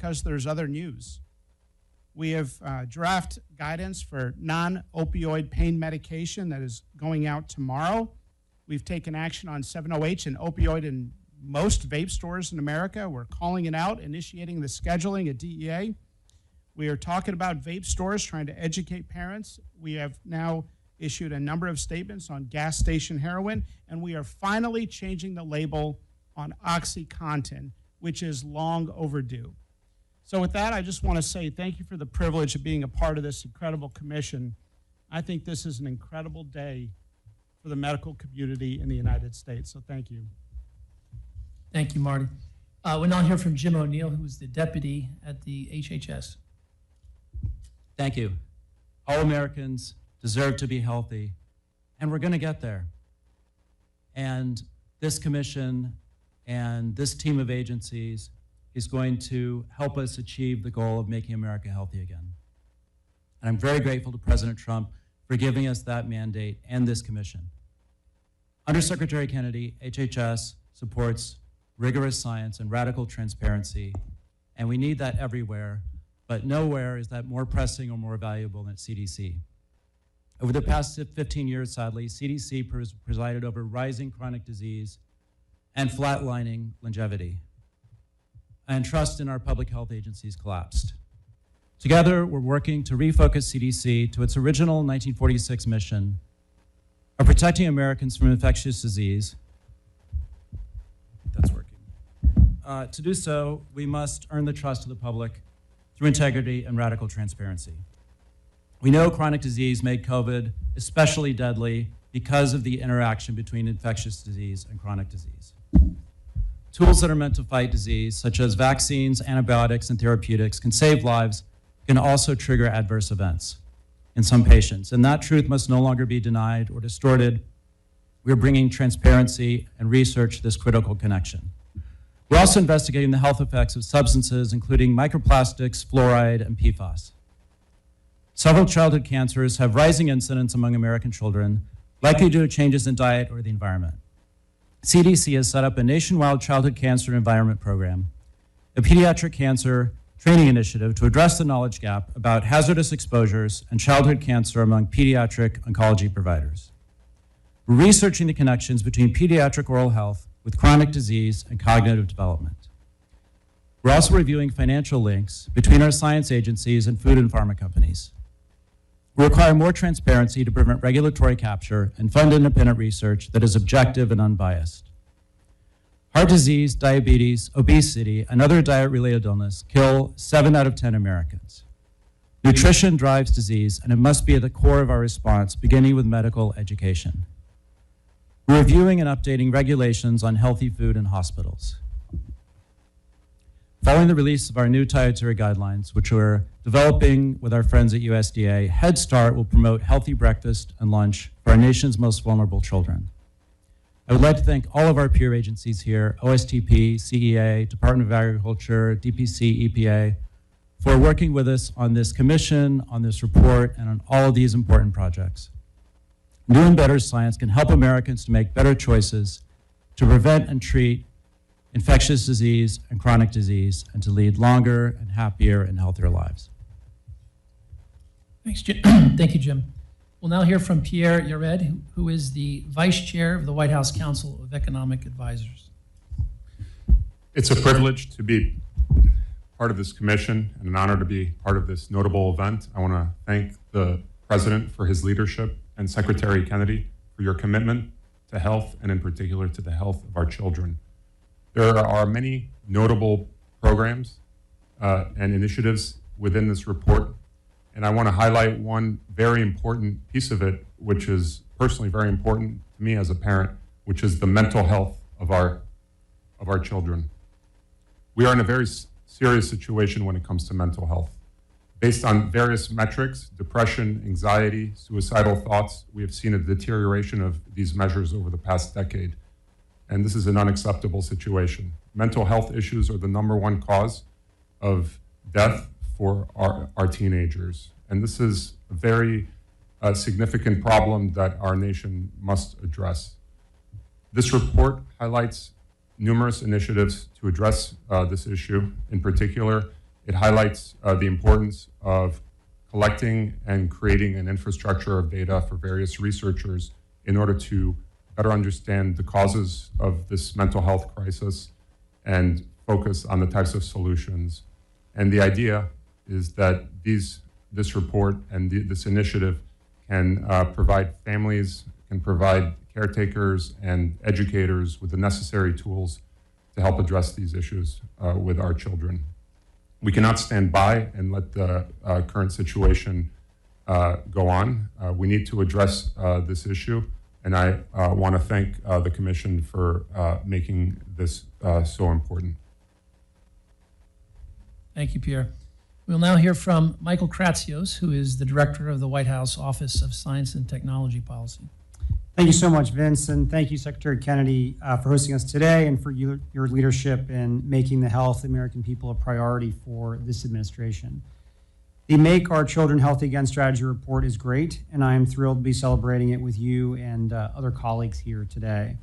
because there's other news. We have draft guidance for non-opioid pain medication that is going out tomorrow. We've taken action on 7-OH and opioid in most vape stores in America. We're calling it out, initiating the scheduling at DEA. We are talking about vape stores, trying to educate parents. We have now issued a number of statements on gas station heroin, and we are finally changing the label on OxyContin, which is long overdue. So with that, I just want to say thank you for the privilege of being a part of this incredible commission. I think this is an incredible day for the medical community in the United States, so thank you. Thank you, Marty. We'll now hear from Jim O'Neill, who is the deputy at the HHS. Thank you. All Americans deserve to be healthy, and we're going to get there. And this commission and this team of agencies is going to help us achieve the goal of making America healthy again. And I'm very grateful to President Trump for giving us that mandate and this commission. Under Secretary Kennedy, HHS supports rigorous science and radical transparency, and we need that everywhere, but nowhere is that more pressing or more valuable than at CDC. Over the past 15 years, sadly, CDC presided over rising chronic disease and flatlining longevity. And trust in our public health agencies collapsed. Together, we're working to refocus CDC to its original 1946 mission of protecting Americans from infectious disease. That's working. To do so, we must earn the trust of the public through integrity and radical transparency. We know chronic disease made COVID especially deadly because of the interaction between infectious disease and chronic disease. Tools that are meant to fight disease, such as vaccines, antibiotics, and therapeutics, can save lives, can also trigger adverse events in some patients. And that truth must no longer be denied or distorted. We're bringing transparency and research to this critical connection. We're also investigating the health effects of substances, including microplastics, fluoride, and PFAS. Several childhood cancers have rising incidence among American children, likely due to changes in diet or the environment. CDC has set up a nationwide childhood cancer environment program, a pediatric cancer training initiative to address the knowledge gap about hazardous exposures and childhood cancer among pediatric oncology providers. We're researching the connections between pediatric oral health with chronic disease and cognitive development. We're also reviewing financial links between our science agencies and food and pharma companies. We require more transparency to prevent regulatory capture and fund independent research that is objective and unbiased. Heart disease, diabetes, obesity, and other diet-related illness kill 7 out of 10 Americans. Nutrition drives disease, and it must be at the core of our response, beginning with medical education. We're reviewing and updating regulations on healthy food in hospitals. Following the release of our new dietary guidelines, which we're developing with our friends at USDA, Head Start will promote healthy breakfast and lunch for our nation's most vulnerable children. I would like to thank all of our peer agencies here, OSTP, CEA, Department of Agriculture, DPC, EPA, for working with us on this commission, on this report, and on all of these important projects. New and better science can help Americans to make better choices to prevent and treat infectious disease and chronic disease, and to lead longer and happier and healthier lives. Thanks, Jim. Thank you, Jim. We'll now hear from Pierre Yared, who is the Vice Chair of the White House Council of Economic Advisors. It's a privilege to be part of this commission and an honor to be part of this notable event. I want to thank the President for his leadership and Secretary Kennedy for your commitment to health, and in particular to the health of our children. There are many notable programs and initiatives within this report, and I want to highlight one very important piece of it, which is personally very important to me as a parent, which is the mental health of our children. We are in a very serious situation when it comes to mental health. Based on various metrics, depression, anxiety, suicidal thoughts, we have seen a deterioration of these measures over the past decade. And this is an unacceptable situation. Mental health issues are the #1 cause of death for our teenagers. And this is a very significant problem that our nation must address. This report highlights numerous initiatives to address this issue. In particular, It highlights the importance of collecting and creating an infrastructure of data for various researchers in order to better understand the causes of this mental health crisis and focus on the types of solutions. And the idea is that this report and this initiative can provide families, can provide caretakers and educators with the necessary tools to help address these issues with our children. We cannot stand by and let the current situation go on. We need to address this issue, and I want to thank the Commission for making this so important. Thank you, Pierre. We'll now hear from Michael Kratsios, who is the Director of the White House Office of Science and Technology Policy. Thank you so much, Vince, and thank you, Secretary Kennedy, for hosting us today and for your leadership in making the health of the American people a priority for this administration. The Make Our Children Healthy Again strategy report is great, and I am thrilled to be celebrating it with you and other colleagues here today.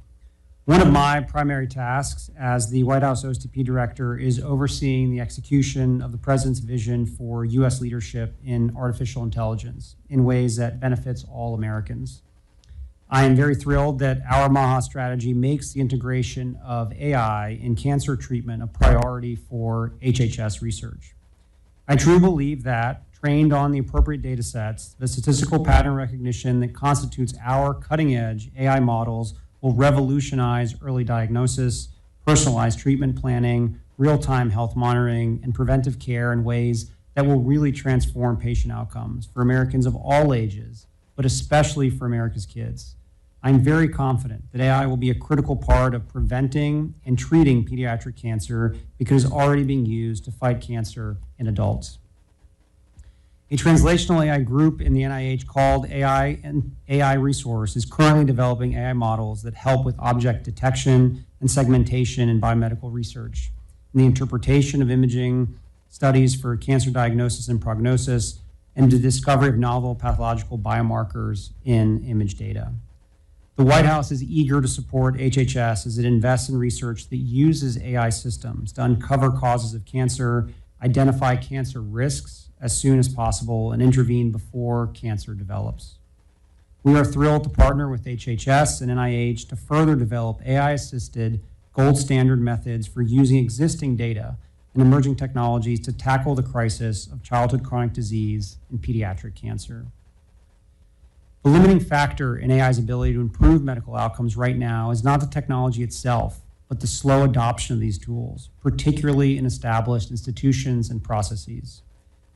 One of my primary tasks as the White House OSTP Director is overseeing the execution of the President's vision for U.S. leadership in artificial intelligence in ways that benefits all Americans. I am very thrilled that our MAHA strategy makes the integration of AI in cancer treatment a priority for HHS research. I truly believe that, trained on the appropriate data sets, the statistical pattern recognition that constitutes our cutting-edge AI models will revolutionize early diagnosis, personalized treatment planning, real-time health monitoring, and preventive care in ways that will really transform patient outcomes for Americans of all ages, but especially for America's kids. I'm very confident that AI will be a critical part of preventing and treating pediatric cancer because it's already being used to fight cancer in adults. A translational AI group in the NIH called AI Resource is currently developing AI models that help with object detection and segmentation in biomedical research, and the interpretation of imaging studies for cancer diagnosis and prognosis, and the discovery of novel pathological biomarkers in image data. The White House is eager to support HHS as it invests in research that uses AI systems to uncover causes of cancer, identify cancer risks as soon as possible, and intervene before cancer develops. We are thrilled to partner with HHS and NIH to further develop AI-assisted gold standard methods for using existing data and emerging technologies to tackle the crisis of childhood chronic disease and pediatric cancer. The limiting factor in AI's ability to improve medical outcomes right now is not the technology itself, but the slow adoption of these tools, particularly in established institutions and processes.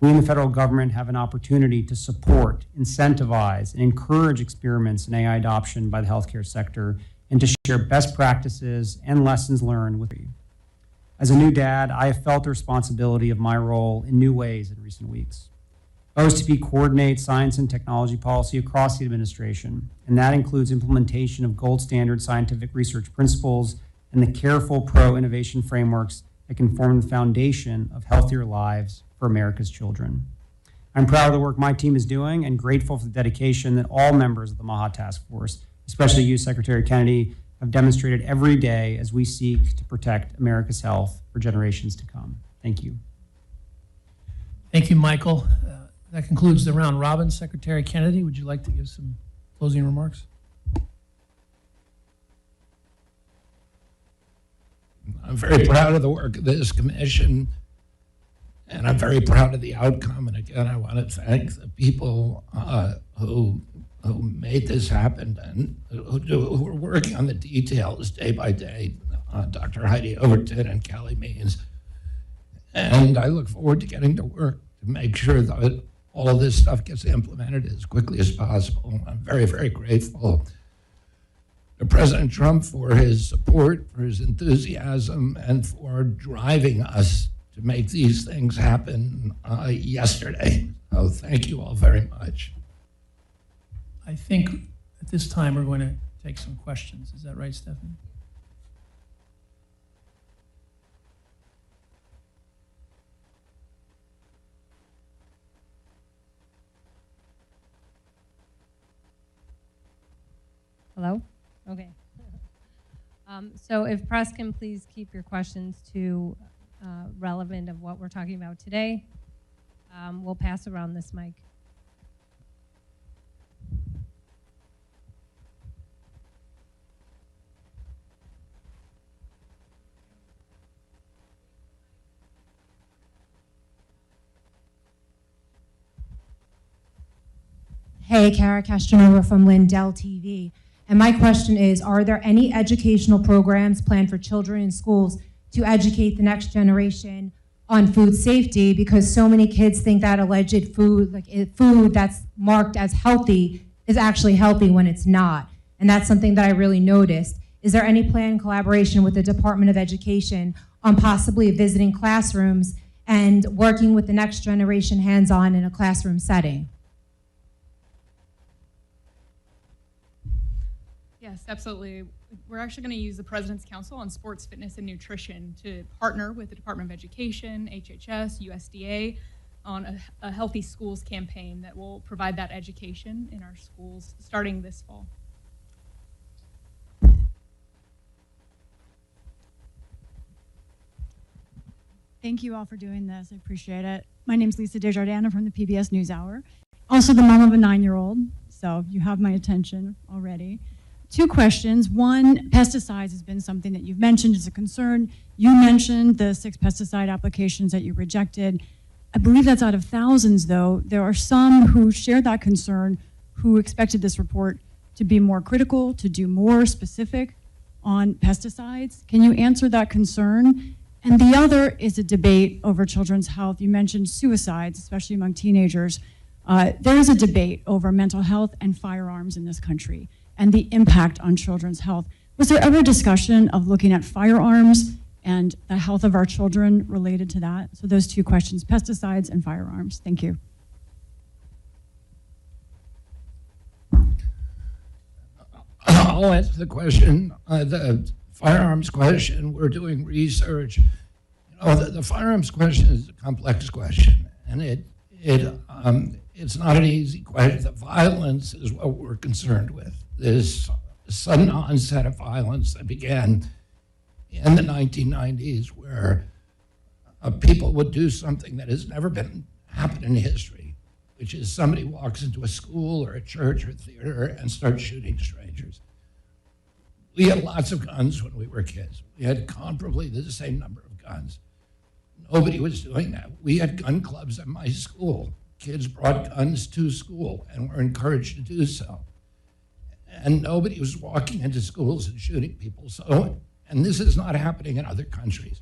We in the federal government have an opportunity to support, incentivize, and encourage experiments in AI adoption by the healthcare sector and to share best practices and lessons learned with you. As a new dad, I have felt the responsibility of my role in new ways in recent weeks. OSTP coordinates science and technology policy across the administration, and that includes implementation of gold standard scientific research principles and the careful pro-innovation frameworks that can form the foundation of healthier lives for America's children. I'm proud of the work my team is doing and grateful for the dedication that all members of the MAHA Task Force, especially you, Secretary Kennedy, have demonstrated every day as we seek to protect America's health for generations to come. Thank you. Thank you, Michael. That concludes the round robin. Secretary Kennedy, would you like to give some closing remarks? I'm very proud of the work of this commission, and I'm very proud of the outcome. And again, I want to thank the people who made this happen and who are working on the details day by day, Dr. Heidi Overton and Kelly Means. And I look forward to getting to work to make sure that all of this stuff gets implemented as quickly as possible. I'm very, very grateful to President Trump for his support, for his enthusiasm, and for driving us to make these things happen yesterday. So thank you all very much. I think at this time we're going to take some questions. Is that right, Stephanie? Hello? Okay. So if press can please keep your questions to relevant of what we're talking about today. We'll pass around this mic. Hey, Kara Castronova from Lindell TV. And my question is, are there any educational programs planned for children in schools to educate the next generation on food safety? Because so many kids think that alleged food, food that's marked as healthy is actually healthy when it's not. And that's something that I really noticed. Is there any planned collaboration with the Department of Education on possibly visiting classrooms and working with the next generation hands-on in a classroom setting? Yes, absolutely. We're actually going to use the President's Council on Sports, Fitness, and Nutrition to partner with the Department of Education, HHS, USDA on a Healthy Schools campaign that will provide that education in our schools starting this fall. Thank you all for doing this. I appreciate it. My name is Lisa Desjardins from the PBS NewsHour. Also the mom of a 9-year-old, so you have my attention already. 2 questions. One, pesticides has been something that you've mentioned as a concern. You mentioned the 6 pesticide applications that you rejected. I believe that's out of thousands, though. There are some who share that concern, who expected this report to be more critical, to do more specific on pesticides. Can you answer that concern? And the other is a debate over children's health. You mentioned suicides, especially among teenagers. There is a debate over mental health and firearms in this country and the impact on children's health. Was there ever discussion of looking at firearms and the health of our children related to that? So those 2 questions, pesticides and firearms. Thank you. I'll answer the question. The firearms question, we're doing research. You know, the firearms question is a complex question, and it's not an easy question. The violence is what we're concerned with. This sudden onset of violence that began in the 1990s, where people would do something that has never been happened in history, which is somebody walks into a school or a church or a theater and starts shooting strangers. We had lots of guns when we were kids. We had comparably the same number of guns. Nobody was doing that. We had gun clubs at my school. Kids brought guns to school and were encouraged to do so. And nobody was walking into schools and shooting people. So, and this is not happening in other countries.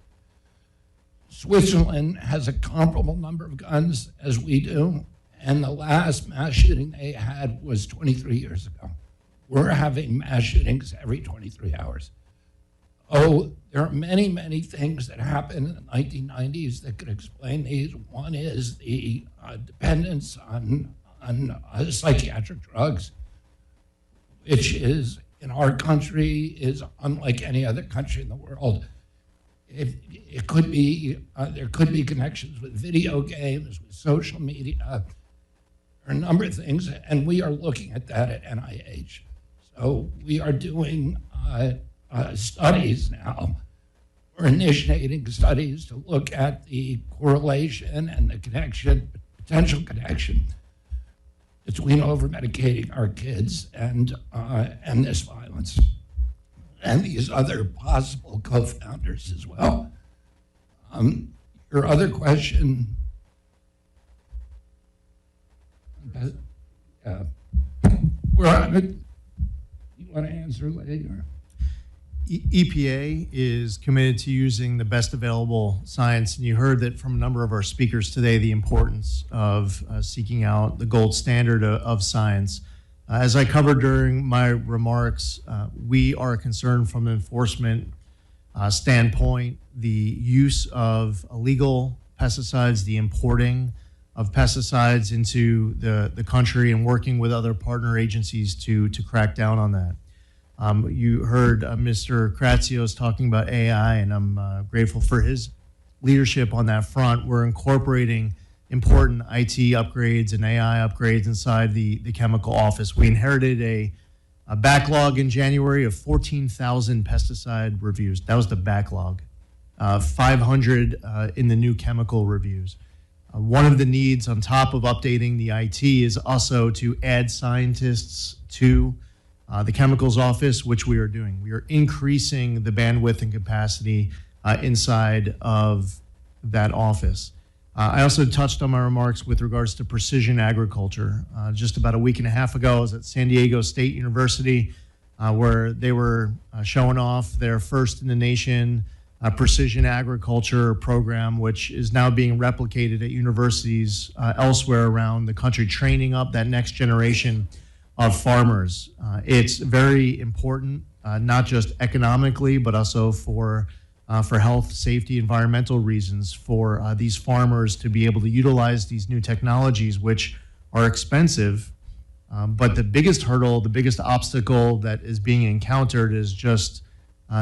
Switzerland has a comparable number of guns as we do, and the last mass shooting they had was 23 years ago. We're having mass shootings every 23 hours. Oh, there are many, many things that happened in the 1990s that could explain these. One is the dependence on psychiatric drugs, which is, in our country, is unlike any other country in the world. It could be, there could be connections with video games, with social media, there are a number of things, and we are looking at that at NIH. So we are doing studies now. We're initiating studies to look at the correlation and the connection, potential connection between over-medicating our kids and this violence, and these other possible co-founders as well. Your other question, you want to answer later? EPA is committed to using the best available science, and you heard that from a number of our speakers today, the importance of seeking out the gold standard of science. As I covered during my remarks, we are concerned from an enforcement standpoint, the use of illegal pesticides, the importing of pesticides into the country, and working with other partner agencies to crack down on that. You heard Mr. Kratsios talking about AI, and I'm grateful for his leadership on that front. We're incorporating important IT upgrades and AI upgrades inside the chemical office. We inherited a backlog in January of 14,000 pesticide reviews. That was the backlog. 500 in the new chemical reviews. One of the needs on top of updating the IT is also to add scientists to the chemicals office, which we are doing. We are increasing the bandwidth and capacity inside of that office. I also touched on my remarks with regards to precision agriculture. Just about a week and a half ago, I was at San Diego State University, where they were showing off their first in the nation precision agriculture program, which is now being replicated at universities elsewhere around the country, training up that next generation of farmers. It's very important, not just economically, but also for health, safety, environmental reasons, for these farmers to be able to utilize these new technologies, which are expensive. But the biggest hurdle, the biggest obstacle that is being encountered is just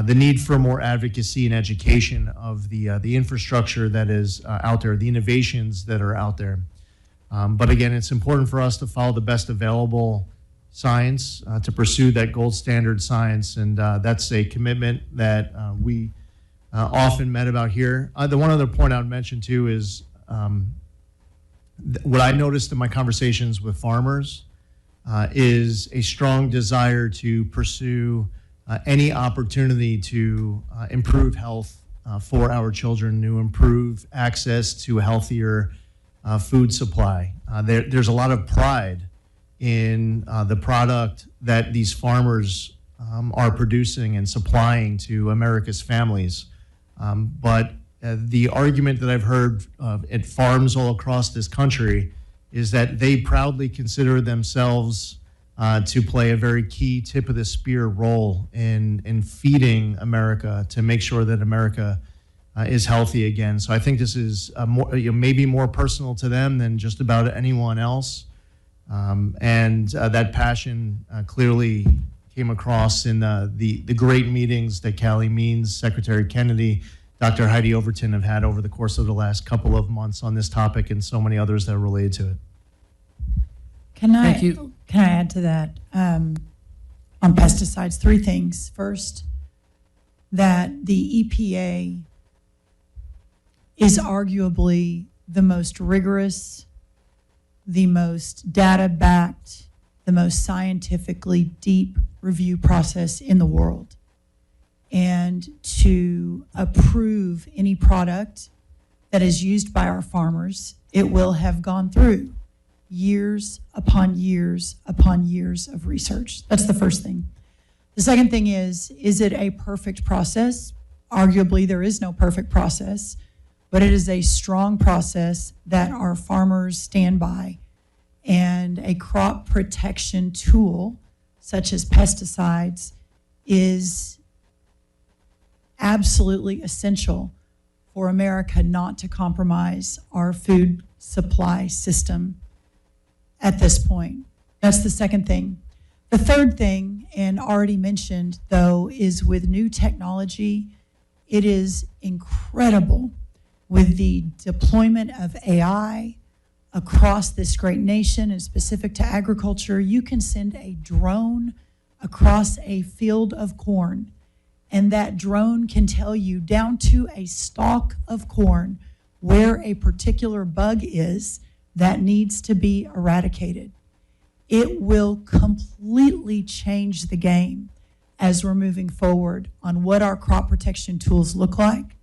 the need for more advocacy and education of the infrastructure that is out there, the innovations that are out there. But again, it's important for us to follow the best available science, to pursue that gold standard science, and that's a commitment that we often met about here. The one other point I would mention too is what I noticed in my conversations with farmers is a strong desire to pursue any opportunity to improve health for our children, to improve access to a healthier food supply. There's a lot of pride in the product that these farmers are producing and supplying to America's families. But the argument that I've heard at farms all across this country is that they proudly consider themselves to play a very key tip of the spear role in feeding America, to make sure that America is healthy again. So I think this is maybe more personal to them than just about anyone else. And that passion clearly came across in the great meetings that Callie Means, Secretary Kennedy, Dr. Heidi Overton have had over the course of the last couple of months on this topic, and so many others that are related to it. Can I add to that on pesticides? 3 things. First, that the EPA is arguably the most rigorous, the most data-backed, the most scientifically deep review process in the world. And to approve any product that is used by our farmers, it will have gone through years upon years upon years of research. That's the first thing. The second thing is it a perfect process? Arguably, there is no perfect process, but it is a strong process that our farmers stand by. And a crop protection tool, such as pesticides, is absolutely essential for America not to compromise our food supply system at this point. That's the second thing. The third thing, and already mentioned though, is with new technology, it is incredible with the deployment of AI across this great nation and specific to agriculture. You can send a drone across a field of corn, and that drone can tell you down to a stalk of corn where a particular bug is that needs to be eradicated. It will completely change the game as we're moving forward on what our crop protection tools look like,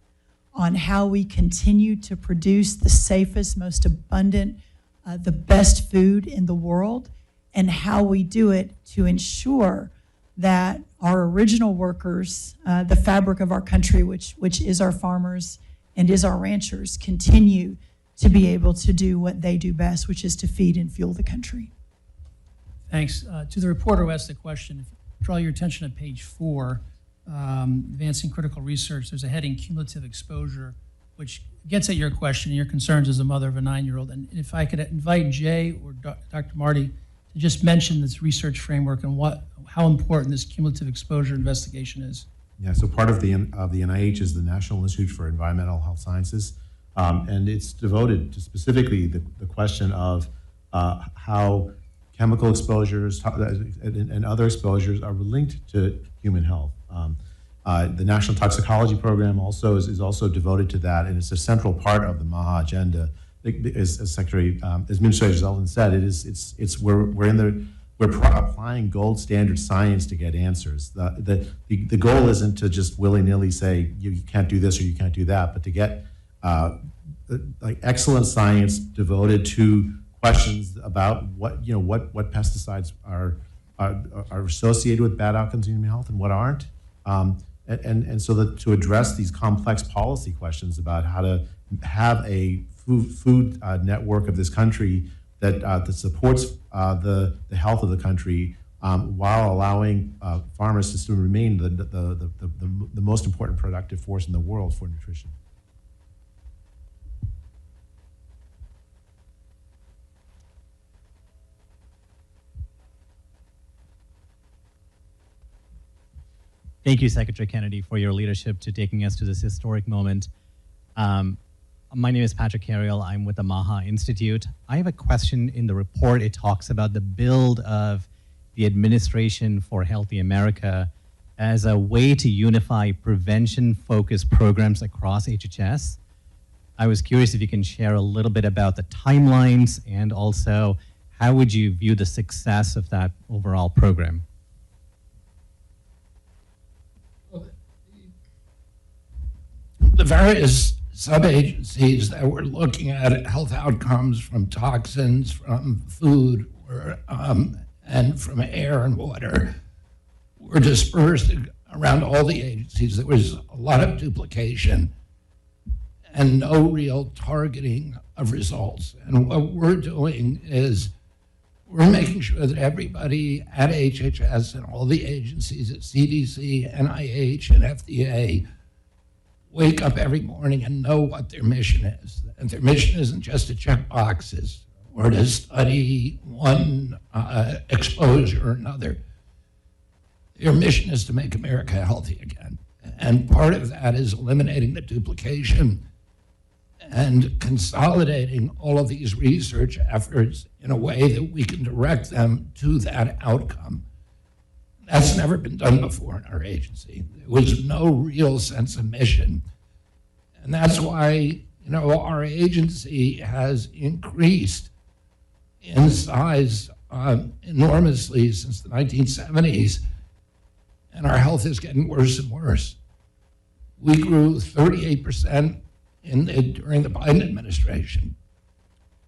on how we continue to produce the safest, most abundant, the best food in the world, and how we do it to ensure that our original workers, the fabric of our country, which is our farmers and is our ranchers, continue to be able to do what they do best, which is to feed and fuel the country. Thanks. To the reporter who asked the question, draw your attention to page 4, advancing critical research. There's a heading, cumulative exposure, which gets at your question and your concerns as a mother of a 9-year-old. And if I could invite Jay or Dr. Marty to just mention this research framework and how important this cumulative exposure investigation is. Yeah, so part of the NIH is the National Institute for Environmental Health Sciences, and it's devoted to specifically the question of how chemical exposures and other exposures are linked to human health. The National Toxicology Program also is also devoted to that, and it's a central part of the MAHA agenda. As Administrator Zeldin said, we're applying gold standard science to get answers. The goal isn't to just willy-nilly say you can't do this or you can't do that, but to get like excellent science devoted to questions about what pesticides are associated with bad outcomes in human health and what aren't. And so that to address these complex policy questions about how to have a food network of this country that supports the health of the country while allowing farmers to still remain the most important productive force in the world for nutrition. Thank you, Secretary Kennedy, for your leadership to taking us to this historic moment. My name is Patrick Carriel. I'm with the MAHA Institute. I have a question. In the report, it talks about the build of the Administration for Healthy America as a way to unify prevention-focused programs across HHS. I was curious if you can share a little bit about the timelines and also how would you view the success of that overall program? The various sub-agencies that were looking at health outcomes from toxins, from food, and from air and water were dispersed around all the agencies. There was a lot of duplication and no real targeting of results. And what we're doing is we're making sure that everybody at HHS and all the agencies at CDC, NIH, and FDA wake up every morning and know what their mission is. And their mission isn't just to check boxes or to study one exposure or another. Their mission is to make America healthy again. And part of that is eliminating the duplication and consolidating all of these research efforts in a way that we can direct them to that outcome. That's never been done before in our agency. There was no real sense of mission. And that's why, our agency has increased in size enormously since the 1970s, and our health is getting worse and worse. We grew 38% during the Biden administration.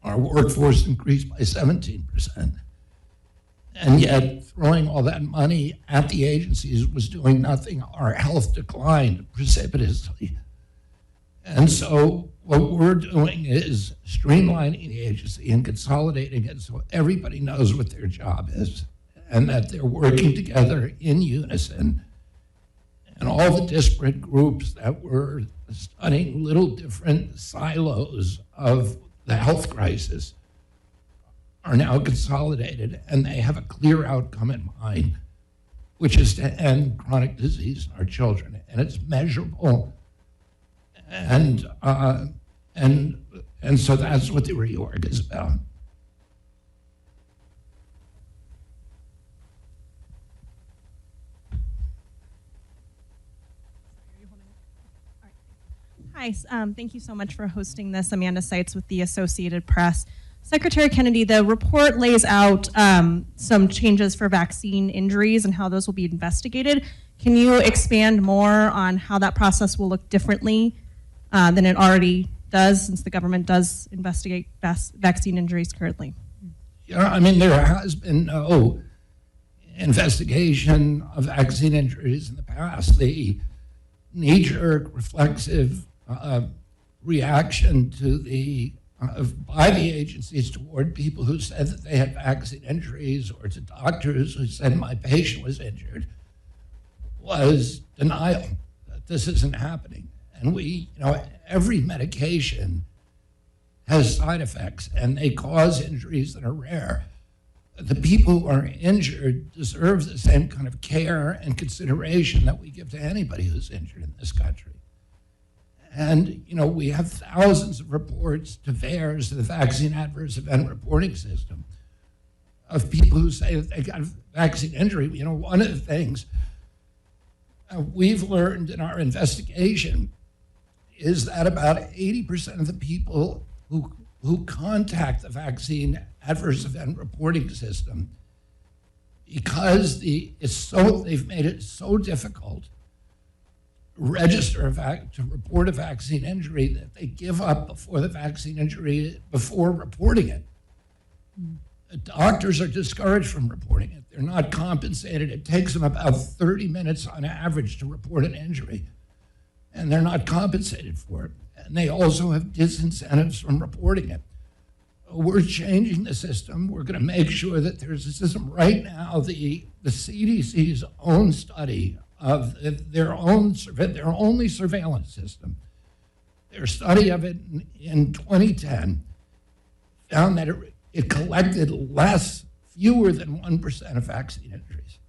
Our workforce increased by 17%. And yet, throwing all that money at the agencies was doing nothing. Our health declined precipitously. And so what we're doing is streamlining the agency and consolidating it so everybody knows what their job is and that they're working together in unison. And all the disparate groups that were studying little different silos of the health crisis are now consolidated, and they have a clear outcome in mind, which is to end chronic disease in our children. And it's measurable, and so that's what the reorg is about. Hi, thank you so much for hosting this. Amanda Seitz with the Associated Press. Secretary Kennedy, the report lays out some changes for vaccine injuries and how those will be investigated. Can you expand more on how that process will look differently than it already does, since the government does investigate vaccine injuries currently? Yeah, I mean, there has been no investigation of vaccine injuries in the past. The knee-jerk reflexive reaction to by the agencies toward people who said that they had vaccine injuries or to doctors who said my patient was injured was denial that this isn't happening. And every medication has side effects and they cause injuries that are rare. The people who are injured deserve the same kind of care and consideration that we give to anybody who's injured in this country. And, we have thousands of reports to VAERS, the Vaccine Adverse Event Reporting System, of people who say that they got a vaccine injury. One of the things we've learned in our investigation is that about 80% of the people who contact the vaccine adverse event reporting system, because they've made it so difficult to register to report a vaccine injury, that they give up before the vaccine injury, before reporting it. Doctors are discouraged from reporting it. They're not compensated. It takes them about 30 minutes on average to report an injury, and they're not compensated for it. And they also have disincentives from reporting it. We're changing the system. We're going to make sure that there's a system. Right now, the CDC's own study of their only surveillance system, their study of it in 2010 found that it collected fewer than 1% of vaccine injuries.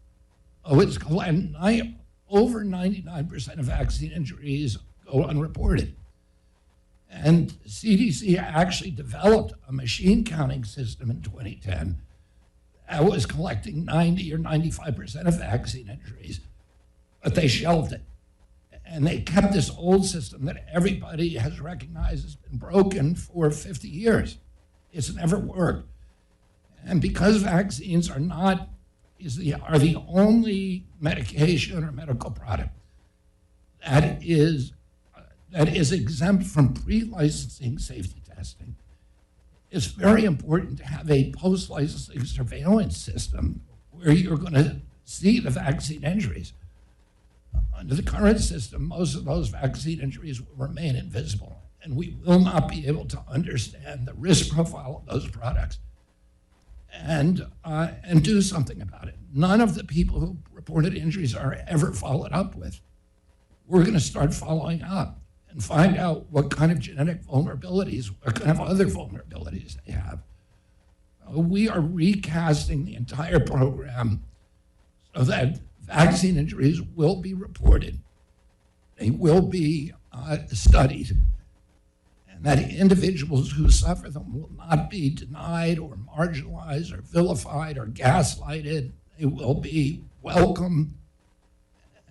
It's collected over 99% of vaccine injuries go unreported. And CDC actually developed a machine counting system in 2010 that was collecting 90 or 95% of vaccine injuries, but they shelved it. And they kept this old system that everybody has recognized has been broken for 50 years. It's never worked. And because vaccines are the only medication or medical product that is exempt from pre-licensing safety testing, it's very important to have a post-licensing surveillance system where you're going to see the vaccine injuries. Under the current system, most of those vaccine injuries will remain invisible, and we will not be able to understand the risk profile of those products and do something about it. None of the people who reported injuries are ever followed up with. We're going to start following up and find out what kind of genetic vulnerabilities, what kind of other vulnerabilities they have. We are recasting the entire program so that vaccine injuries will be reported. They will be studied, and that individuals who suffer them will not be denied or marginalized or vilified or gaslighted. They will be welcome,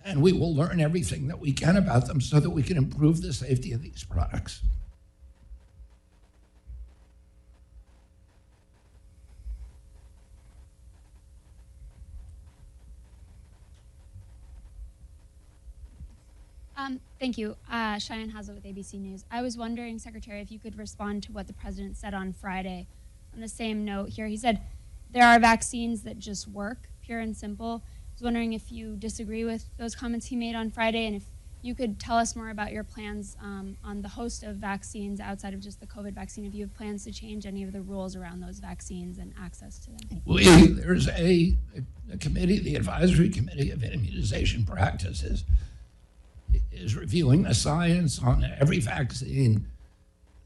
and we will learn everything that we can about them so that we can improve the safety of these products. Thank you. Cheyenne Hazel with ABC News. I was wondering, Secretary, if you could respond to what the President said on Friday. On the same note here, he said, there are vaccines that just work, pure and simple. I was wondering if you disagree with those comments he made on Friday, and if you could tell us more about your plans on the host of vaccines outside of just the COVID vaccine, if you have plans to change any of the rules around those vaccines and access to them. There's a committee, the Advisory Committee of Immunization Practices, is reviewing the science on every vaccine.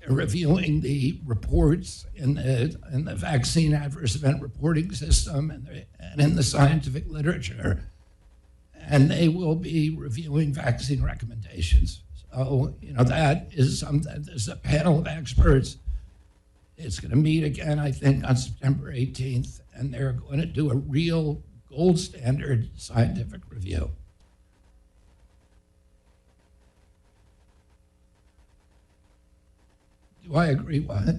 They're reviewing the reports in the vaccine adverse event reporting system and in the scientific literature. And they will be reviewing vaccine recommendations. So, that is something, there's a panel of experts. It's going to meet again, I think, on September 18th, and they're going to do a real gold standard scientific review. Do I agree with it?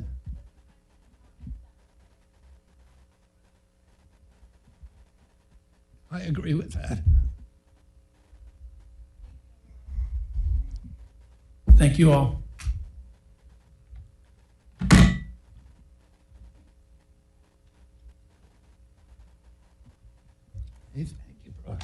I agree with that. Thank you all. Thank you, Brock.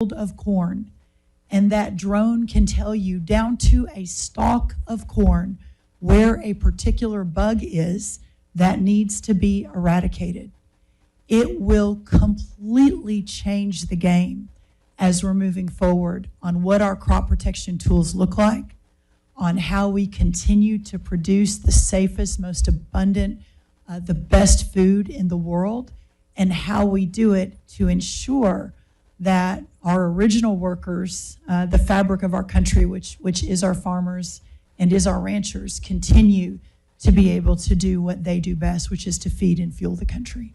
of corn, and that drone can tell you down to a stalk of corn where a particular bug is that needs to be eradicated. It will completely change the game as we're moving forward on what our crop protection tools look like, on how we continue to produce the safest, most abundant, the best food in the world, and how we do it to ensure that our original workers, the fabric of our country, which is our farmers and is our ranchers, continue to be able to do what they do best, which is to feed and fuel the country.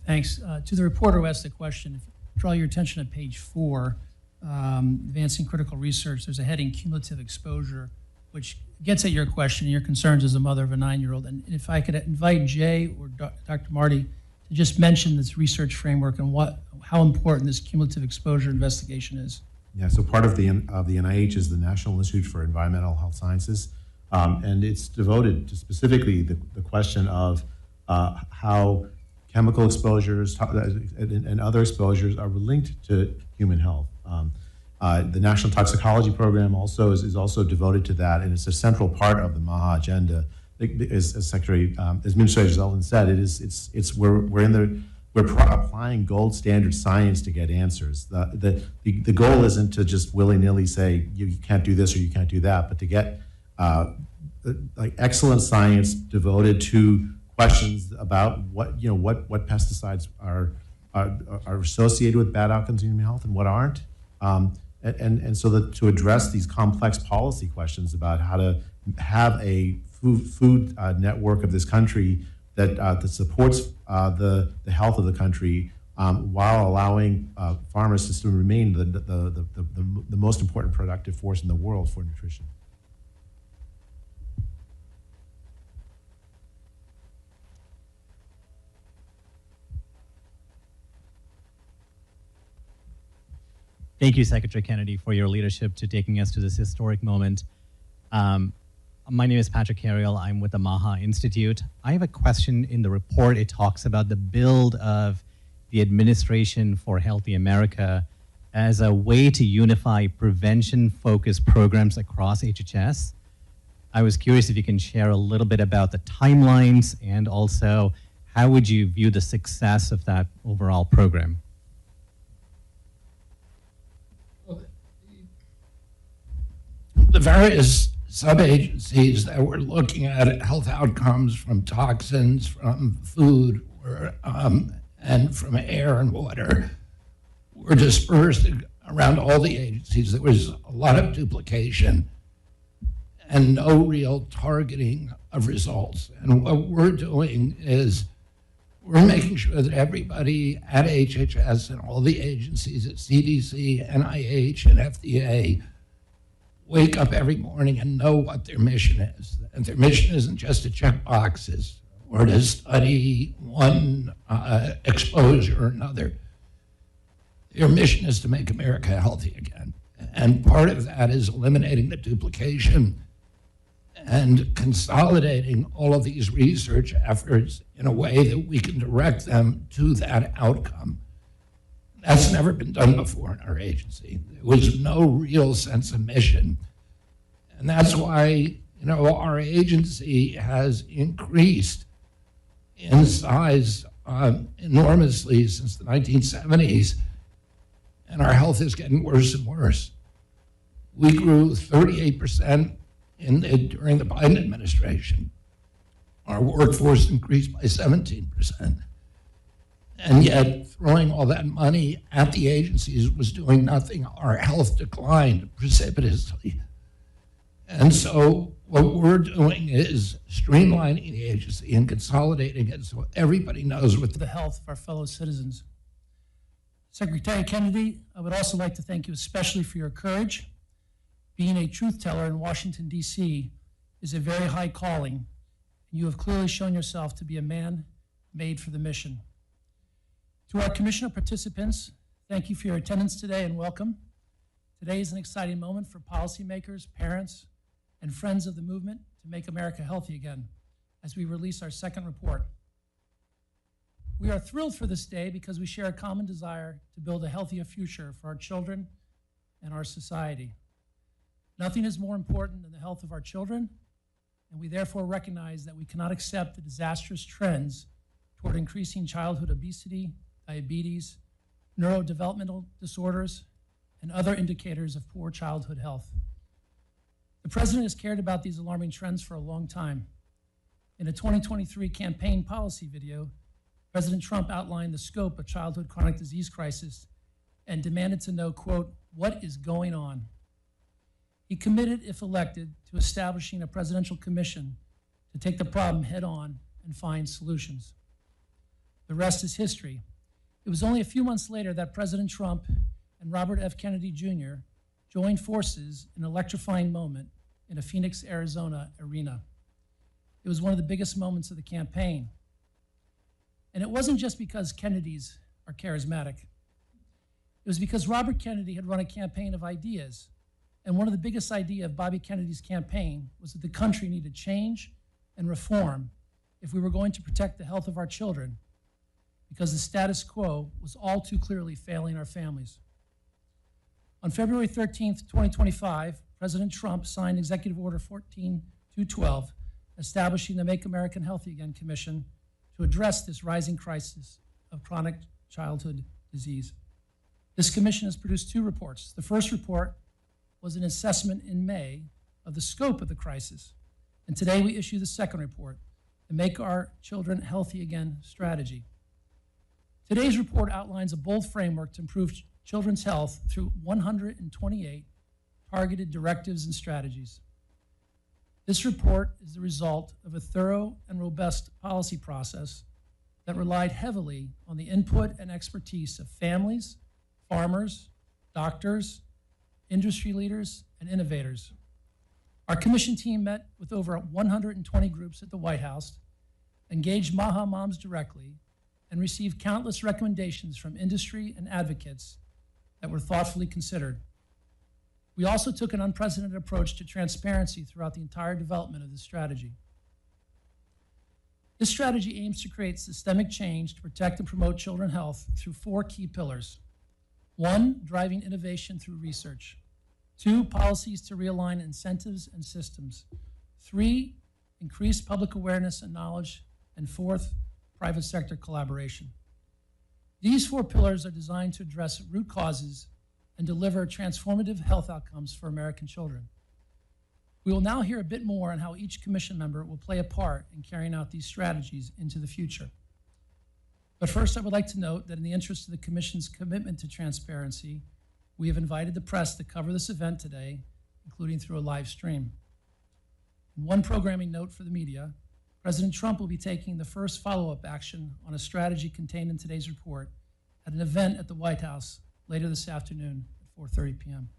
Thanks. To the reporter who asked the question, draw your attention to page 4, advancing critical research. There's a heading, cumulative exposure, which gets at your question and your concerns as a mother of a 9-year-old. And if I could invite Jay or Dr. Marty to just mention this research framework and how important this cumulative exposure investigation is. Yeah, so part of the NIH is the National Institute for Environmental Health Sciences, and it's devoted to specifically the question of how chemical exposures and other exposures are linked to human health. The National Toxicology Program also is also devoted to that, and it's a central part of the MAHA agenda. As Secretary, as Administrator Zeldin said, we're applying gold standard science to get answers. The goal isn't to just willy-nilly say you can't do this or you can't do that, but to get like excellent science devoted to questions about what pesticides are associated with bad outcomes in human health and what aren't, and so that to address these complex policy questions about how to have a food network of this country that supports the health of the country while allowing farmers to still remain the most important productive force in the world for nutrition. Thank you, Secretary Kennedy, for your leadership to taking us to this historic moment. My name is Patrick Carriel. I'm with the MAHA Institute. I have a question. In the report, it talks about the build of the Administration for Healthy America as a way to unify prevention-focused programs across HHS. I was curious if you can share a little bit about the timelines and also how would you view the success of that overall program? The various sub-agencies that were looking at health outcomes from toxins, from food, and from air and water were dispersed around all the agencies. There was a lot of duplication and no real targeting of results. And what we're doing is we're making sure that everybody at HHS and all the agencies at CDC, NIH, and FDA wake up every morning and know what their mission is. And their mission isn't just to check boxes or to study one exposure or another. Their mission is to make America healthy again. And part of that is eliminating the duplication and consolidating all of these research efforts in a way that we can direct them to that outcome. That's never been done before in our agency. There was no real sense of mission. And that's why, our agency has increased in size enormously since the 1970s, and our health is getting worse and worse. We grew 38% during the Biden administration. Our workforce increased by 17%. And yet, throwing all that money at the agencies was doing nothing. Our health declined precipitously. And so what we're doing is streamlining the agency and consolidating it so everybody knows what the health of our fellow citizens. Secretary Kennedy, I would also like to thank you especially for your courage. Being a truth teller in Washington, D.C. is a very high calling, and you have clearly shown yourself to be a man made for the mission. To our commissioner participants, thank you for your attendance today and welcome. Today is an exciting moment for policymakers, parents, and friends of the movement to make America healthy again as we release our second report. We are thrilled for this day because we share a common desire to build a healthier future for our children and our society. Nothing is more important than the health of our children, and we therefore recognize that we cannot accept the disastrous trends toward increasing childhood obesity, diabetes, neurodevelopmental disorders, and other indicators of poor childhood health. The President has cared about these alarming trends for a long time. In a 2023 campaign policy video, President Trump outlined the scope of childhood chronic disease crisis and demanded to know, quote, what is going on? He committed, if elected, to establishing a presidential commission to take the problem head on and find solutions. The rest is history. It was only a few months later that President Trump and Robert F. Kennedy Jr. joined forces in an electrifying moment in a Phoenix, Arizona arena. It was one of the biggest moments of the campaign. And it wasn't just because Kennedys are charismatic. It was because Robert Kennedy had run a campaign of ideas. And one of the biggest ideas of Bobby Kennedy's campaign was that the country needed change and reform if we were going to protect the health of our children, because the status quo was all too clearly failing our families. On February 13th, 2025, President Trump signed Executive Order 14212, establishing the Make America Healthy Again Commission to address this rising crisis of chronic childhood disease. This commission has produced two reports. The first report was an assessment in May of the scope of the crisis. And today we issue the second report, the Make Our Children Healthy Again strategy. Today's report outlines a bold framework to improve children's health through 128 targeted directives and strategies. This report is the result of a thorough and robust policy process that relied heavily on the input and expertise of families, farmers, doctors, industry leaders, and innovators. Our commission team met with over 120 groups at the White House, engaged MAHA moms directly, and received countless recommendations from industry and advocates that were thoughtfully considered. We also took an unprecedented approach to transparency throughout the entire development of this strategy. This strategy aims to create systemic change to protect and promote children's health through four key pillars. 1, driving innovation through research. 2, policies to realign incentives and systems. 3, increase public awareness and knowledge. And 4th, private sector collaboration. These 4 pillars are designed to address root causes and deliver transformative health outcomes for American children. We will now hear a bit more on how each commission member will play a part in carrying out these strategies into the future. But first, I would like to note that in the interest of the Commission's commitment to transparency, we have invited the press to cover this event today, including through a live stream. And one programming note for the media, President Trump will be taking the first follow-up action on a strategy contained in today's report at an event at the White House later this afternoon at 4:30 p.m.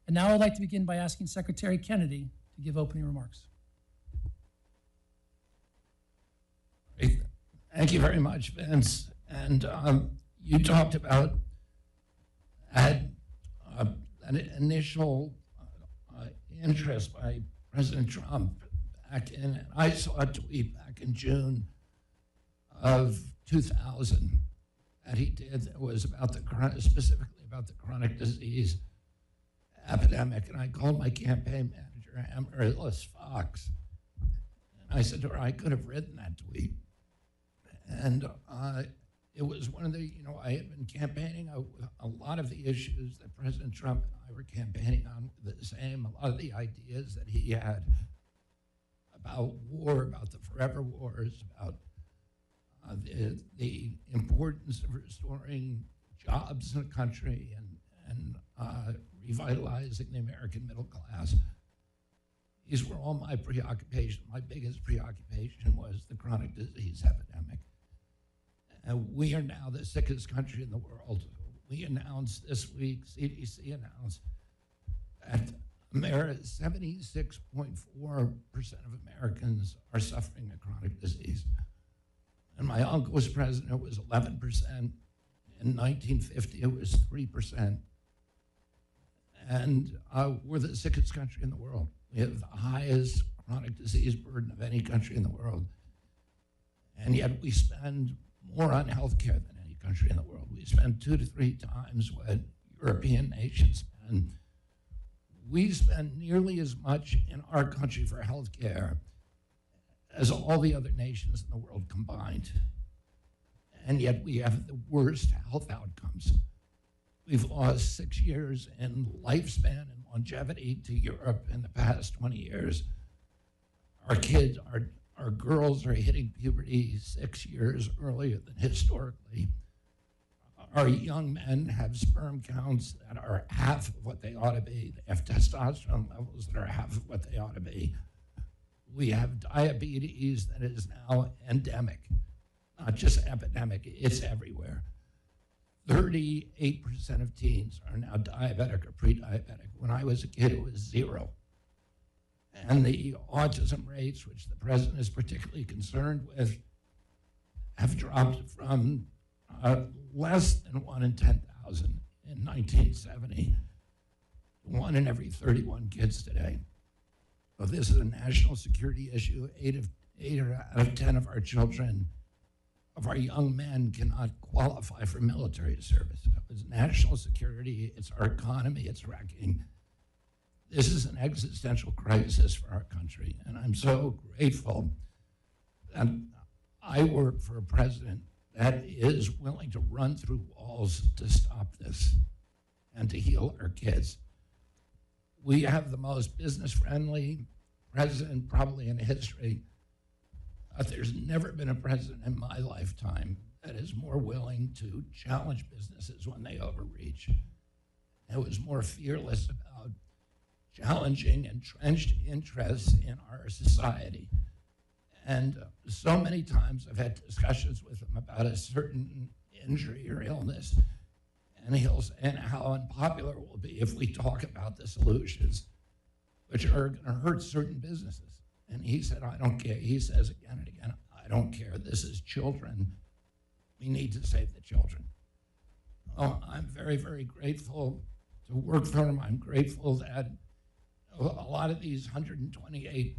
And now I'd like to begin by asking Secretary Kennedy to give opening remarks. Thank you very much, Vince. And you talked about an initial interest by President Trump back in, and I saw a tweet back in June of 2000 that he did that was about specifically about the chronic disease epidemic. And I called my campaign manager, Amaryllis Fox, and I said to her, I could have written that tweet. And it was one of the, I had been campaigning a lot of the issues that President Trump and I were campaigning on were the same. A lot of the ideas that he had about war, about the forever wars, about the importance of restoring jobs in the country and revitalizing the American middle class. These were all my preoccupation. My biggest preoccupation was the chronic disease epidemic. And we are now the sickest country in the world. We announced this week, CDC announced that 76.4% of Americans are suffering a chronic disease. And my uncle was president, it was 11%. In 1950, it was 3%. And we're the sickest country in the world. We have the highest chronic disease burden of any country in the world. And yet we spend more on healthcare than any country in the world. We spend 2 to 3 times what European nations spend. We spend nearly as much in our country for healthcare as all the other nations in the world combined. And yet we have the worst health outcomes. We've lost 6 years in lifespan and longevity to Europe in the past 20 years. Our kids, our girls are hitting puberty 6 years earlier than historically. Our young men have sperm counts that are half of what they ought to be. They have testosterone levels that are half of what they ought to be. We have diabetes that is now endemic, not just epidemic, it's everywhere. 38% of teens are now diabetic or pre-diabetic. When I was a kid, it was 0. And the autism rates, which the president is particularly concerned with, have dropped from less than 1 in 10,000 in 1970 to 1 in every 31 kids today. So this is a national security issue. 8 out of 10 of our children, of our young men, cannot qualify for military service. It's national security, it's our economy, it's wrecking. This is an existential crisis for our country, and I'm so grateful that I work for a president that is willing to run through walls to stop this and to heal our kids. We have the most business-friendly president probably in history. There's never been a president in my lifetime that is more willing to challenge businesses when they overreach. It was more fearless about challenging entrenched interests in our society. And so many times I've had discussions with him about a certain injury or illness, and he'll say how unpopular it will be if we talk about the solutions, which are going to hurt certain businesses. And he said, I don't care. He says again and again, I don't care. This is children. We need to save the children. Oh, I'm very, very grateful to work for him. I'm grateful that a lot of these 128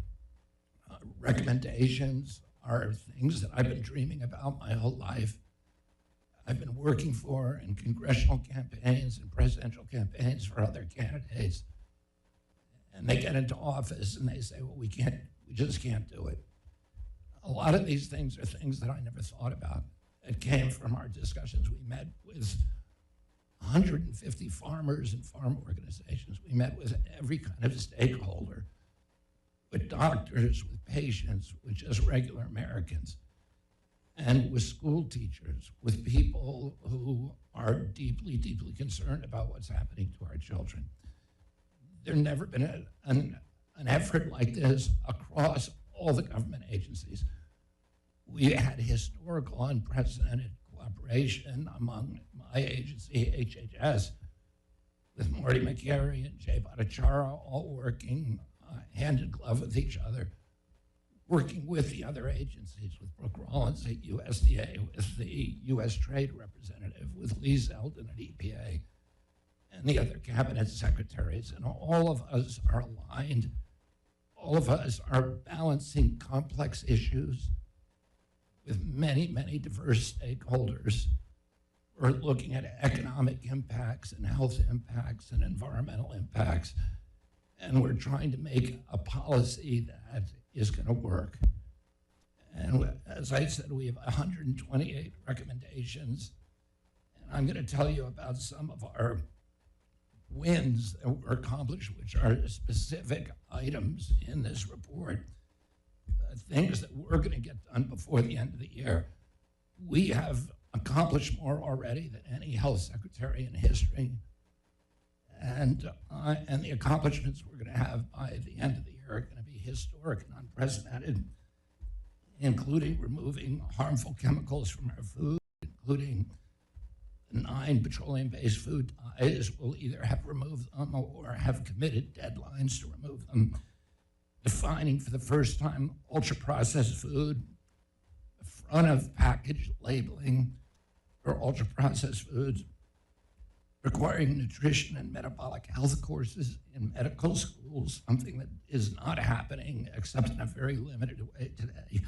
recommendations are things that I've been dreaming about my whole life. I've been working for in congressional campaigns and presidential campaigns for other candidates. And they get into office and they say, well, we just can't do it. A lot of these things are things that I never thought about. It came from our discussions. We met with 150 farmers and farm organizations. We met with every kind of stakeholder, with doctors, with patients, with just regular Americans, and with school teachers, with people who are deeply, deeply concerned about what's happening to our children. There's never been an effort like this across all the government agencies. We had historical, unprecedented cooperation among my agency, HHS, with Marty McCary and Jay Bhattacharya, all working hand in glove with each other, working with the other agencies, with Brooke Rollins at USDA, with the U.S. Trade Representative, with Lee Zeldin at EPA, and the other cabinet secretaries. And all of us are aligned. All of us are balancing complex issues with many, many diverse stakeholders. We're looking at economic impacts and health impacts and environmental impacts. And we're trying to make a policy that is going to work. And as I said, we have 128 recommendations. And I'm going to tell you about some of our wins that were accomplished, which are specific items in this report, things that we're going to get done before the end of the year. We have accomplished more already than any health secretary in history. And the accomplishments we're going to have by the end of the year are going to be historic and unprecedented, including removing harmful chemicals from our food, including 9 petroleum-based food dyes. We'll either have removed them or have committed deadlines to remove them. Defining for the first time ultra-processed food, front of package labeling for ultra-processed foods, requiring nutrition and metabolic health courses in medical schools, something that is not happening except in a very limited way today.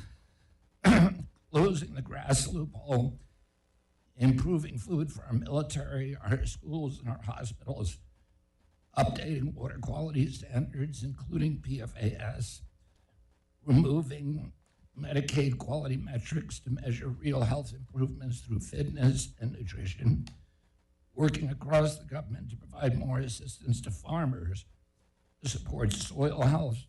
closing the grass loophole, improving food for our military, our schools, and our hospitals, updating water quality standards, including PFAS, removing Medicaid quality metrics to measure real health improvements through fitness and nutrition, working across the government to provide more assistance to farmers to support soil health,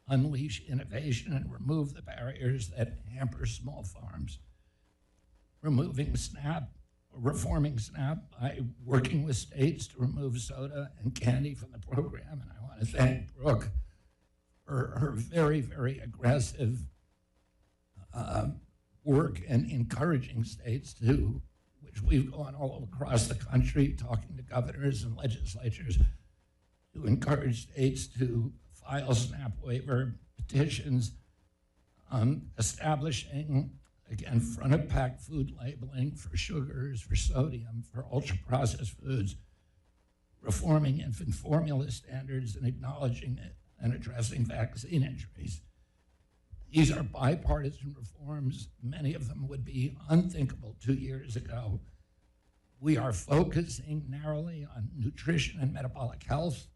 unleash innovation, and remove the barriers that hamper small farms. Reforming SNAP by working with states to remove soda and candy from the program. And I want to thank Brooke for her very, very aggressive work and encouraging states to, which we've gone all across the country talking to governors and legislatures, to encourage states to file SNAP waiver petitions, establishing, again, front-of-pack food labeling for sugars, for sodium, for ultra-processed foods, reforming infant formula standards, and acknowledging it and addressing vaccine injuries. These are bipartisan reforms. Many of them would be unthinkable 2 years ago. We are focusing narrowly on nutrition and metabolic health,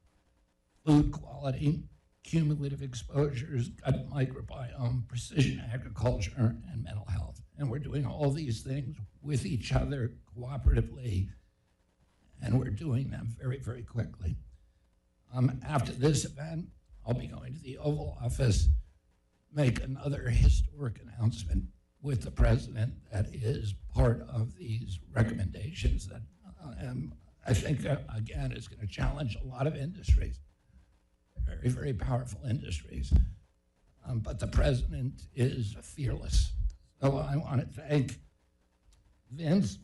food quality, cumulative exposures, gut microbiome, precision agriculture, and mental health. And we're doing all these things with each other cooperatively, and we're doing them very, very quickly. After this event, I'll be going to the Oval Office, make another historic announcement with the president that is part of these recommendations that I think, again, is going to challenge a lot of industries, very, very powerful industries. But the president is fearless. So I want to thank Vince for